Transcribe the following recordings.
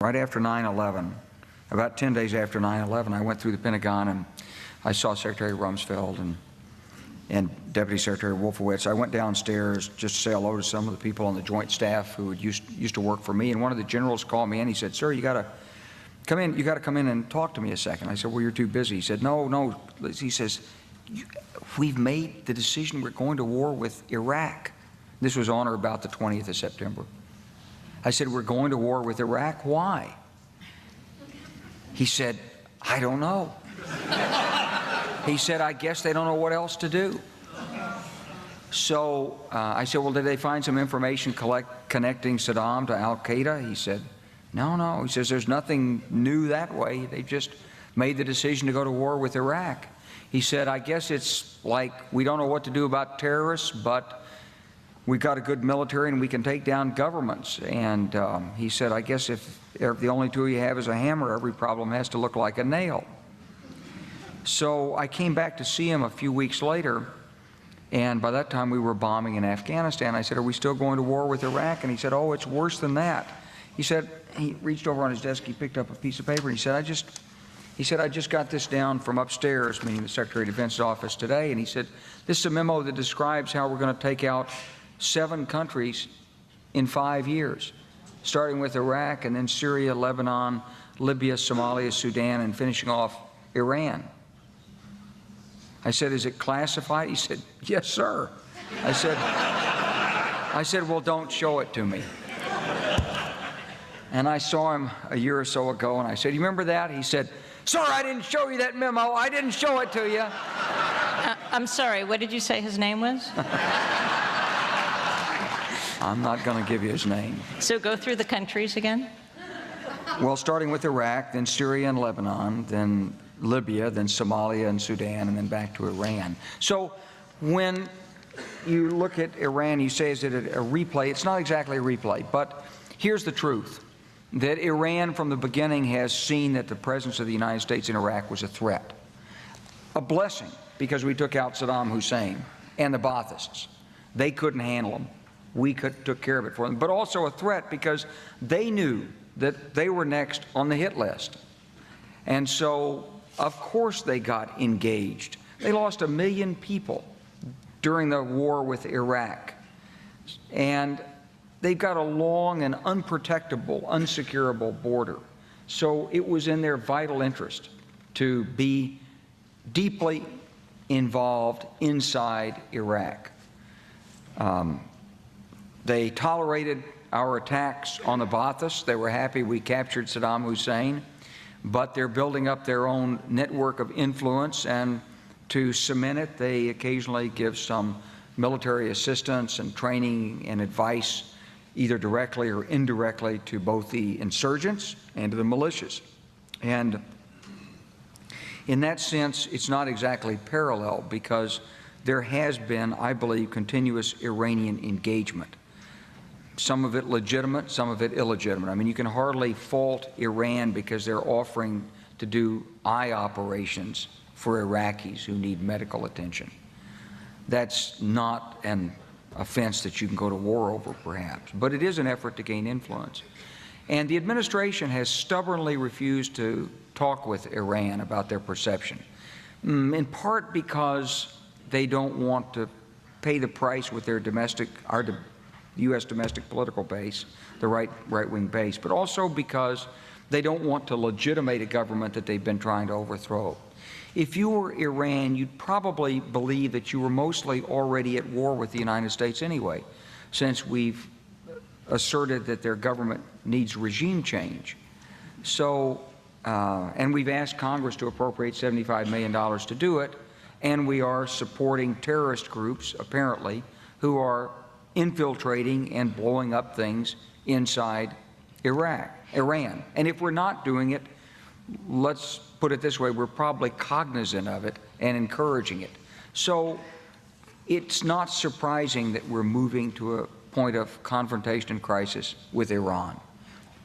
right after 9/11, about 10 days after 9/11, I went through the Pentagon and I saw Secretary Rumsfeld and Deputy Secretary Wolfowitz. I went downstairs just to say hello to some of the people on the Joint Staff who had used to work for me, and one of the generals called me and he said, "Sir, you got to come in. You got to come in and talk to me a second." I said, "Well, you're too busy." He said, "No." He says, "We've made the decision. We're going to war with Iraq." This was on or about the 20th of September. I said, "We're going to war with Iraq. Why?" He said, "I don't know." He said, "I guess they don't know what else to do." So I said, "Well, did they find some information connecting Saddam to Al-Qaeda?" He said, No. He says, "There's nothing new that way. They just made the decision to go to war with Iraq." He said, "I guess it's like we don't know what to do about terrorists, but we've got a good military and we can take down governments." And he said, "I guess if the only tool you have is a hammer, every problem has to look like a nail." So I came back to see him a few weeks later, and by that time we were bombing in Afghanistan. I said, "Are we still going to war with Iraq?" And he said, "Oh, it's worse than that." He said, he reached over on his desk, he picked up a piece of paper, and he said, I just got this down from upstairs," meaning the Secretary of Defense's office today, and he said, "This is a memo that describes how we're going to take out 7 countries in 5 years, starting with Iraq and then Syria, Lebanon, Libya, Somalia, Sudan, and finishing off Iran." I said, "Is it classified?" He said, "Yes, sir." I said, "Well, don't show it to me." And I saw him a year or so ago, and I said, "You remember that?" He said, "Sir, I didn't show you that memo. I didn't show it to you." I'm sorry, what did you say his name was? I'm not going to give you his name. So go through the countries again. Well, starting with Iraq, then Syria and Lebanon, then Libya, then Somalia and Sudan, and then back to Iran. So when you look at Iran, you say, is it a replay? It's not exactly a replay, but here's the truth, that Iran from the beginning has seen that the presence of the United States in Iraq was a threat. A blessing, because we took out Saddam Hussein and the Baathists. They couldn't handle them. We took care of it for them. But also a threat because they knew that they were next on the hit list. And so, of course, they got engaged. They lost 1 million people during the war with Iraq. And they've got a long and unprotectable, unsecurable border. So it was in their vital interest to be deeply involved inside Iraq. They tolerated our attacks on the Baathists. They were happy we captured Saddam Hussein, but they're building up their own network of influence, and to cement it, they occasionally give some military assistance and training and advice, either directly or indirectly, to both the insurgents and to the militias. And in that sense, it's not exactly parallel, because there has been, I believe, continuous Iranian engagement. Some of it legitimate, some of it illegitimate. I mean, you can hardly fault Iran because they're offering to do eye operations for Iraqis who need medical attention. That's not an offense that you can go to war over, perhaps, but it is an effort to gain influence. And the administration has stubbornly refused to talk with Iran about their perception, in part because they don't want to pay the price with their our U.S. domestic political base, the right-wing base, but also because they don't want to legitimate a government that they've been trying to overthrow. If you were Iran, you'd probably believe that you were mostly already at war with the United States anyway, since we've asserted that their government needs regime change. So, and we've asked Congress to appropriate $75 million to do it, and we are supporting terrorist groups, apparently, who are infiltrating and blowing up things inside Iran. And if we're not doing it, let's put it this way, we're probably cognizant of it and encouraging it. So it's not surprising that we're moving to a point of confrontation and crisis with Iran.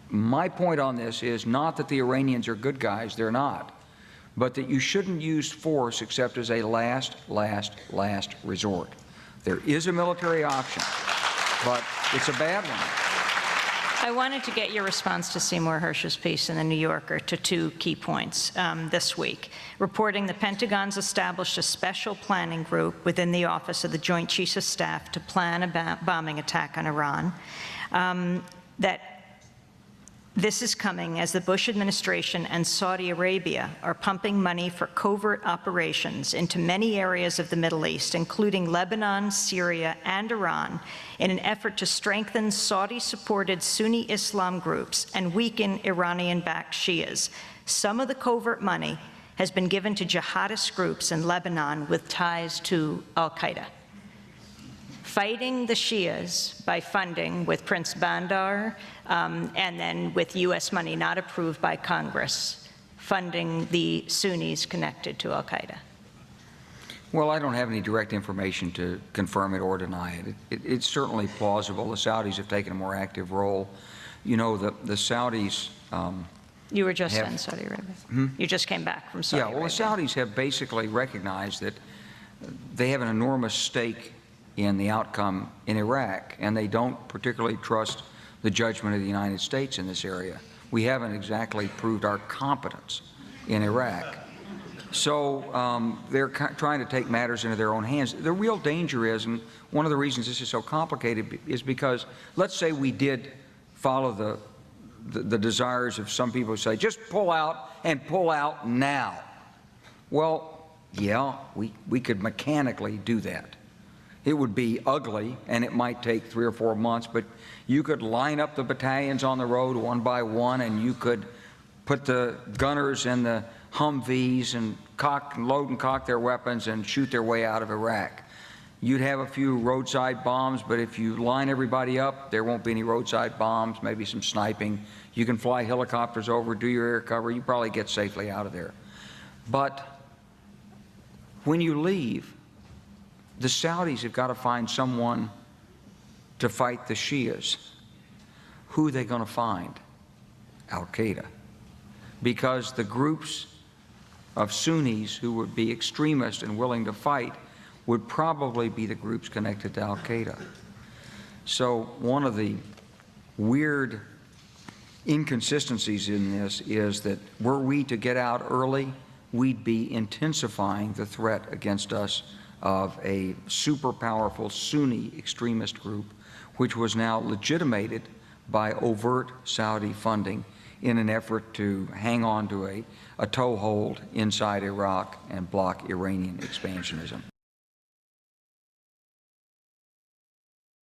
My point on this is not that the Iranians are good guys, they're not, but that you shouldn't use force except as a last resort. There is a military option, but it's a bad one. I wanted to get your response to Seymour Hersh's piece in The New Yorker to two key points this week. Reporting the Pentagon's established a special planning group within the Office of the Joint Chiefs of Staff to plan a bombing attack on Iran. That this is coming as the Bush administration and Saudi Arabia are pumping money for covert operations into many areas of the Middle East, including Lebanon, Syria, and Iran, in an effort to strengthen Saudi-supported Sunni Islam groups and weaken Iranian-backed Shias. Some of the covert money has been given to jihadist groups in Lebanon with ties to al-Qaeda. Fighting the Shias by funding with Prince Bandar and then with U.S. money not approved by Congress, funding the Sunnis connected to al-Qaeda. Well, I don't have any direct information to confirm it or deny it. It's certainly plausible. The Saudis have taken a more active role. You know, the Saudis You were just in Saudi Arabia. You just came back from Saudi Arabia. Yeah, well, the Saudis have basically recognized that they have an enormous stake in the outcome in Iraq, and they don't particularly trust the judgment of the United States in this area. We haven't exactly proved our competence in Iraq. So they're trying to take matters into their own hands. The real danger is, and one of the reasons this is so complicated, is because let's say we did follow the desires of some people who say, just pull out and pull out now. Well, yeah, we could mechanically do that. It would be ugly, and it might take 3 or 4 months, but you could line up the battalions on the road one by one, and you could put the gunners in the Humvees and load and cock their weapons and shoot their way out of Iraq. You'd have a few roadside bombs, but if you line everybody up, there won't be any roadside bombs, maybe some sniping. You can fly helicopters over, do your air cover, you probably get safely out of there. But when you leave, the Saudis have got to find someone to fight the Shias. Who are they going to find? Al-Qaeda. Because the groups of Sunnis who would be extremists and willing to fight would probably be the groups connected to Al-Qaeda. So one of the weird inconsistencies in this is that were we to get out early, we'd be intensifying the threat against us of a super powerful Sunni extremist group, which was now legitimated by overt Saudi funding in an effort to hang on to a toehold inside Iraq and block Iranian expansionism.